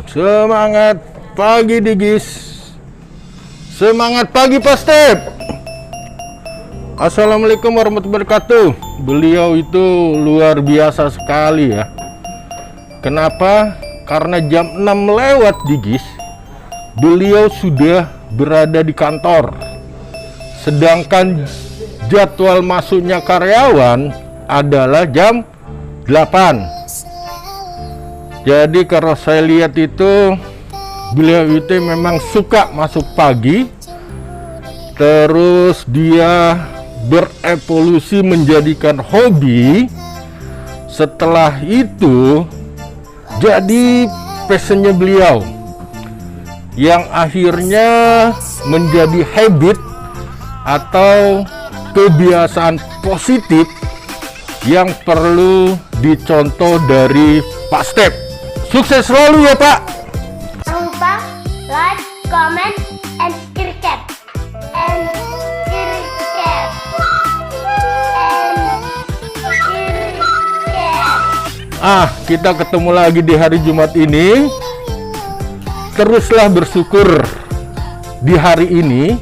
Semangat pagi Digis, semangat pagi Pak Step. Assalamualaikum warahmatullahi wabarakatuh. Beliau itu luar biasa sekali ya. Kenapa? Karena jam 6 lewat Digis, beliau sudah berada di kantor. Sedangkan jadwal masuknya karyawan adalah jam 8. Jadi kalau saya lihat itu beliau itu memang suka masuk pagi, terus dia berevolusi menjadikan hobi. Setelah itu jadi passionnya beliau yang akhirnya menjadi habit atau kebiasaan positif yang perlu dicontoh dari Pak Step. Sukses selalu ya Pak. Jangan lupa like, comment, and subscribe. Kita ketemu lagi di hari Jumat ini. Teruslah bersyukur di hari ini,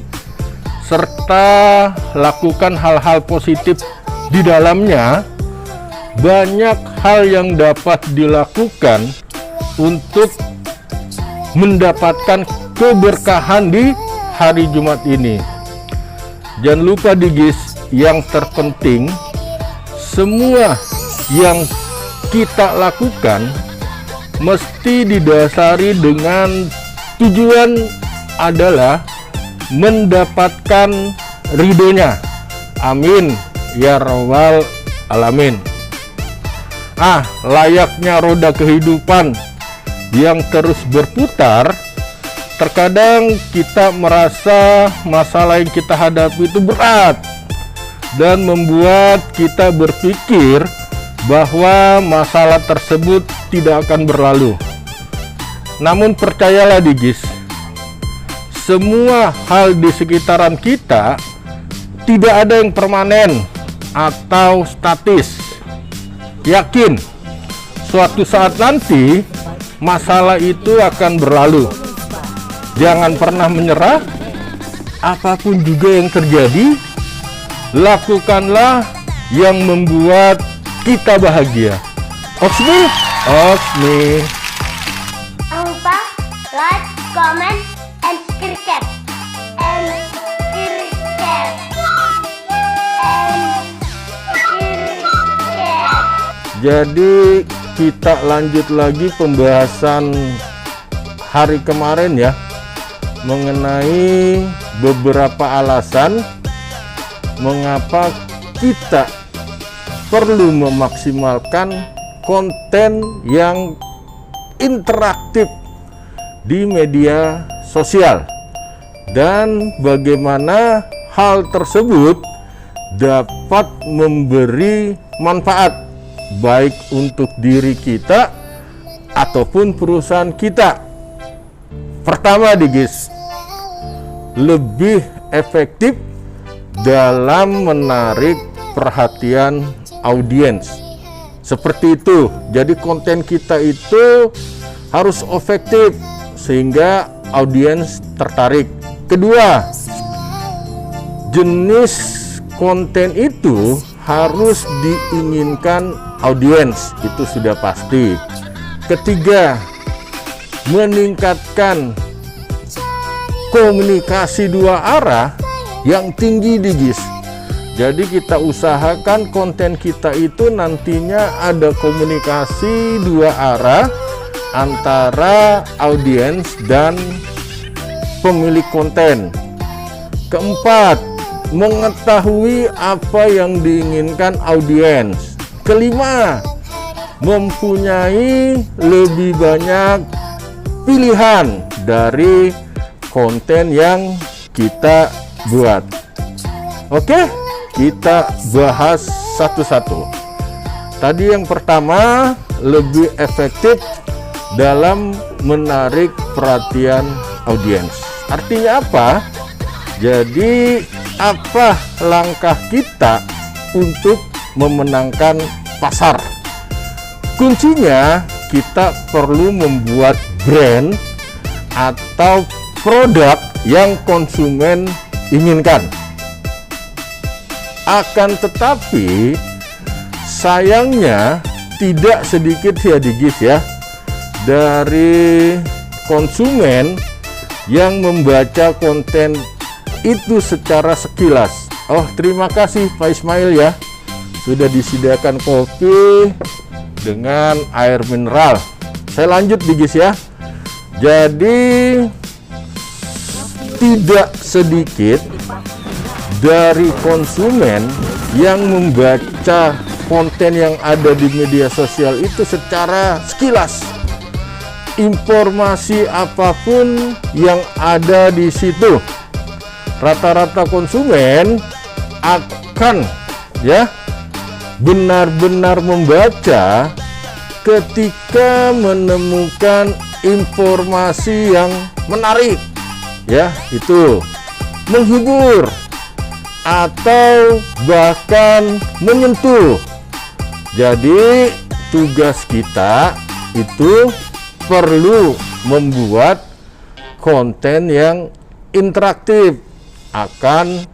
serta lakukan hal-hal positif di dalamnya. Banyak hal yang dapat dilakukan untuk mendapatkan keberkahan di hari Jumat ini. Jangan lupa Digis, yang terpenting semua yang kita lakukan mesti didasari dengan tujuan adalah mendapatkan ridhonya. Amin ya rabbal alamin. Layaknya roda kehidupan yang terus berputar, terkadang kita merasa masalah yang kita hadapi itu berat dan membuat kita berpikir bahwa masalah tersebut tidak akan berlalu. Namun percayalah Digis, semua hal di sekitaran kita tidak ada yang permanen atau statis. Yakin suatu saat nanti masalah itu akan berlalu. Jangan pernah menyerah. Apapun juga yang terjadi, lakukanlah yang membuat kita bahagia. Osmi. Jangan lupa like, comment, and subscribe. Jadi kita lanjut lagi pembahasan hari kemarin ya, mengenai beberapa alasan mengapa kita perlu memaksimalkan konten yang interaktif di media sosial, dan bagaimana hal tersebut dapat memberi manfaat baik untuk diri kita ataupun perusahaan kita. Pertama Digis, lebih efektif dalam menarik perhatian audiens. Seperti itu. Jadi konten kita itu harus efektif sehingga audiens tertarik. Kedua, jenis konten itu harus diinginkan audiens, itu sudah pasti. Ketiga, meningkatkan komunikasi dua arah yang tinggi Digis. Jadi kita usahakan konten kita itu nantinya ada komunikasi dua arah antara audiens dan pemilik konten. Keempat, mengetahui apa yang diinginkan audiens. Kelima, mempunyai lebih banyak pilihan dari konten yang kita buat. Oke, kita bahas satu-satu. Tadi yang pertama, lebih efektif dalam menarik perhatian audiens. Artinya apa? Jadi apa langkah kita untuk memenangkan pasar? Kuncinya kita perlu membuat brand atau produk yang konsumen inginkan. Akan tetapi sayangnya tidak sedikit ya Digis ya dari konsumen yang membaca konten itu secara sekilas. Oh, terima kasih Pak Ismail ya, sudah disediakan kopi dengan air mineral. Saya lanjut Digis ya. Jadi tidak sedikit dari konsumen yang membaca konten yang ada di media sosial itu secara sekilas. Informasi apapun yang ada di situ, rata-rata konsumen akan ya benar-benar membaca ketika menemukan informasi yang menarik, ya, itu menghibur atau bahkan menyentuh. Jadi tugas kita itu perlu membuat konten yang interaktif akan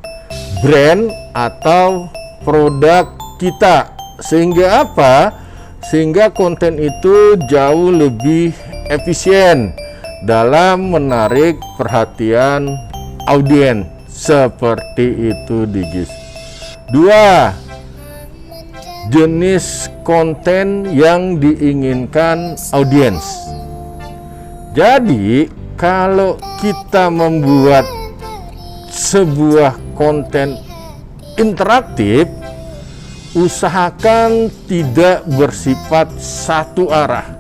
brand atau produk kita, sehingga apa? Sehingga konten itu jauh lebih efisien dalam menarik perhatian audiens. Seperti itu Digis. 2. Jenis konten yang diinginkan audiens. Jadi kalau kita membuat sebuah konten interaktif, usahakan tidak bersifat satu arah.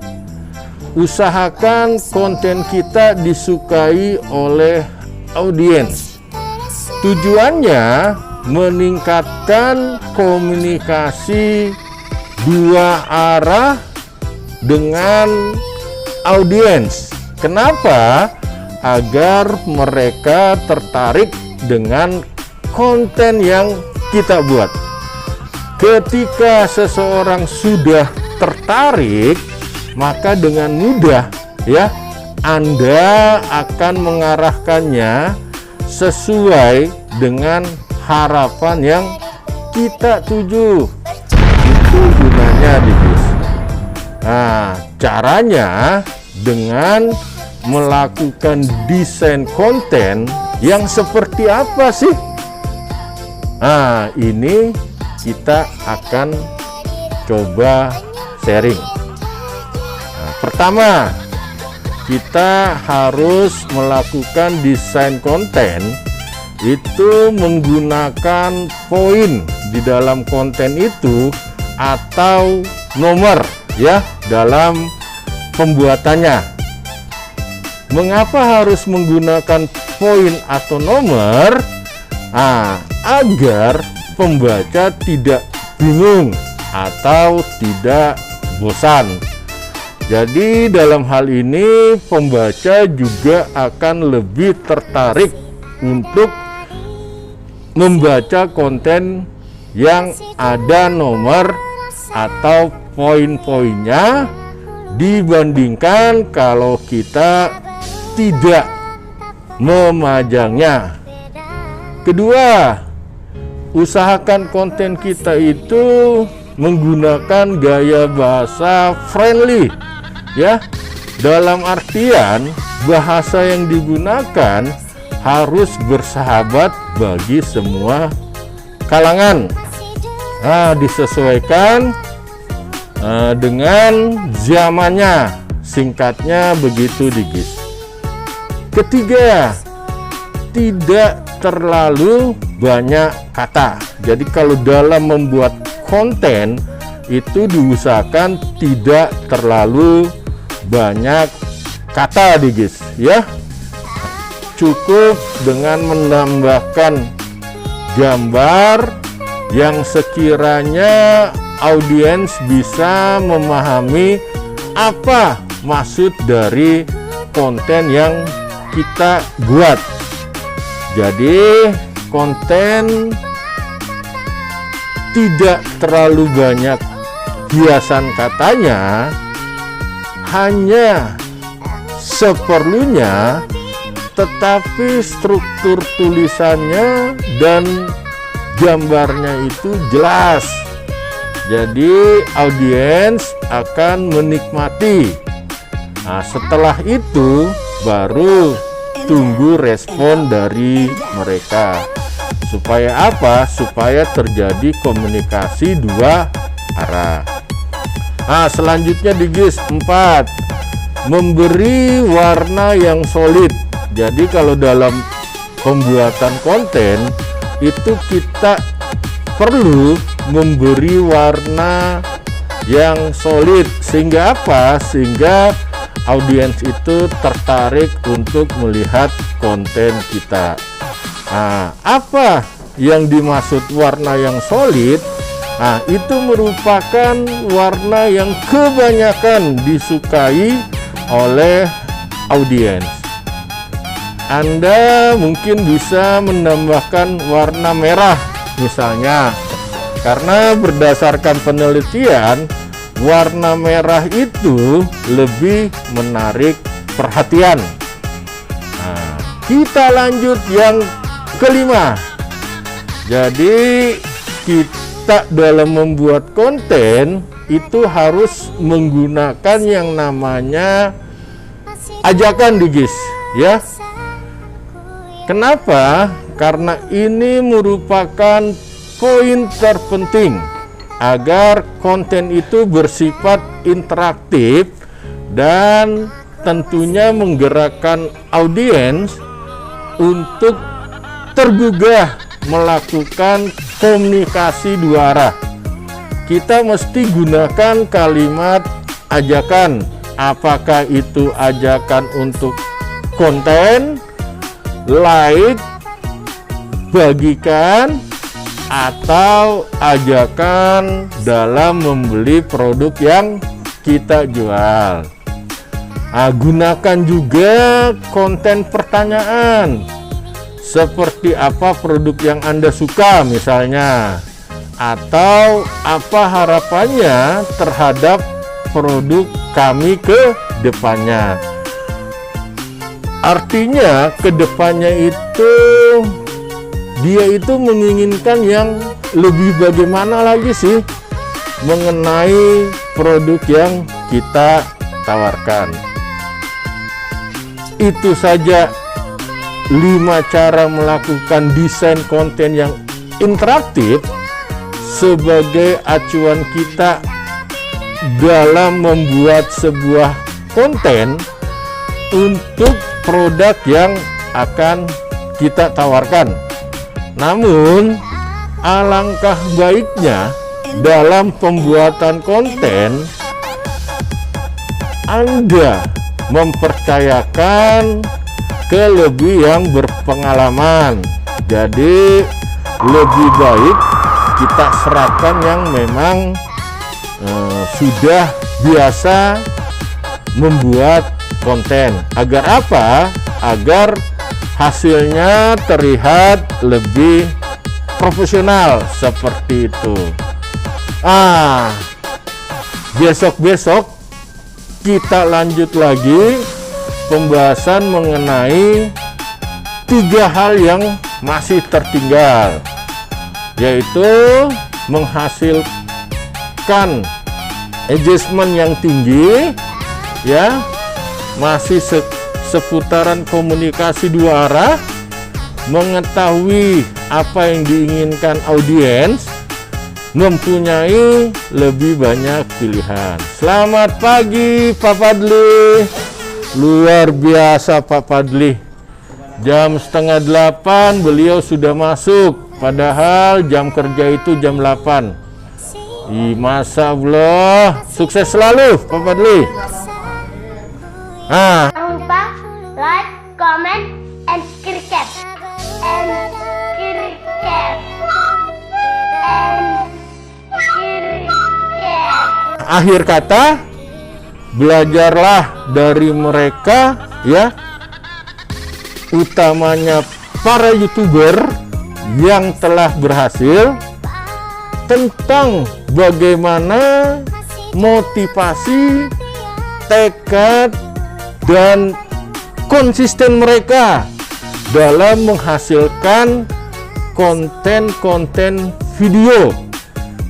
Usahakan konten kita disukai oleh audiens. Tujuannya meningkatkan komunikasi dua arah dengan audiens. Kenapa? Agar mereka tertarik dengan konten yang kita buat. Ketika seseorang sudah tertarik, maka dengan mudah ya Anda akan mengarahkannya sesuai dengan harapan yang kita tuju. Itu gunanya Digis. Nah, caranya dengan melakukan desain konten yang seperti apa sih? Nah, ini kita akan coba sharing. Nah, pertama, kita harus melakukan desain konten itu menggunakan poin di dalam konten itu atau nomor ya dalam pembuatannya. Mengapa harus menggunakan poin atau nomor? Agar pembaca tidak bingung atau tidak bosan. Jadi dalam hal ini pembaca juga akan lebih tertarik untuk membaca konten yang ada nomor atau poin-poinnya dibandingkan kalau kita tidak memajangnya. Kedua, usahakan konten kita itu menggunakan gaya bahasa friendly ya, dalam artian bahasa yang digunakan harus bersahabat bagi semua kalangan. Disesuaikan dengan zamannya, singkatnya begitu Digis. Ketiga, tidak terlalu banyak kata. Jadi kalau dalam membuat konten itu diusahakan tidak terlalu banyak kata Digis ya. Cukup dengan menambahkan gambar yang sekiranya audiens bisa memahami apa maksud dari konten yang kita buat. Jadi konten tidak terlalu banyak hiasan katanya, hanya seperlunya, tetapi struktur tulisannya dan gambarnya itu jelas. Jadi audiens akan menikmati. Nah, setelah itu baru tunggu respon dari mereka. Supaya apa? Supaya terjadi komunikasi dua arah. Nah, selanjutnya di GIS 4, memberi warna yang solid. Jadi kalau dalam pembuatan konten itu kita perlu memberi warna yang solid, sehingga apa? Sehingga audiens itu tertarik untuk melihat konten kita. Nah, apa yang dimaksud warna yang solid? Nah, itu merupakan warna yang kebanyakan disukai oleh audiens. Anda mungkin bisa menambahkan warna merah misalnya, karena berdasarkan penelitian warna merah itu lebih menarik perhatian. Nah, kita lanjut yang kelima. Jadi kita dalam membuat konten itu harus menggunakan yang namanya ajakan di GIS, ya. Kenapa? Karena ini merupakan poin terpenting agar konten itu bersifat interaktif dan tentunya menggerakkan audiens untuk tergugah melakukan komunikasi dua arah. Kita mesti gunakan kalimat ajakan. Apakah itu ajakan untuk konten, like, bagikan, atau ajakan dalam membeli produk yang kita jual. Nah, gunakan juga konten pertanyaan. Seperti apa produk yang Anda suka misalnya, atau apa harapannya terhadap produk kami ke depannya. Artinya ke depannya itu dia itu menginginkan yang lebih bagaimana lagi sih mengenai produk yang kita tawarkan. Itu saja 5 cara melakukan desain konten yang interaktif sebagai acuan kita dalam membuat sebuah konten untuk produk yang akan kita tawarkan. Namun alangkah baiknya dalam pembuatan konten Anda mempercayakan ke lebih yang berpengalaman. Jadi lebih baik kita serahkan yang memang sudah biasa membuat konten. Agar apa? Agar hasilnya terlihat lebih profesional seperti itu. Besok-besok kita lanjut lagi pembahasan mengenai 3 hal yang masih tertinggal, yaitu menghasilkan engagement yang tinggi, ya, masih seputaran komunikasi dua arah, mengetahui apa yang diinginkan audiens, mempunyai lebih banyak pilihan. Selamat pagi Pak Fadli. Luar biasa Pak Fadli. Jam 7:30 beliau sudah masuk, padahal jam kerja itu jam 8. Masya Allah, sukses selalu Pak Fadli. Jangan lupa like, comment, and subscribe. Akhir kata, belajarlah dari mereka, ya, utamanya para YouTuber yang telah berhasil, tentang bagaimana motivasi tekad dan konsisten mereka dalam menghasilkan konten-konten video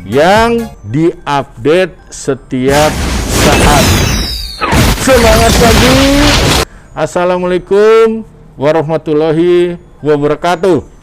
yang diupdate setiap saat. Semangat pagi. Assalamualaikum warahmatullahi wabarakatuh.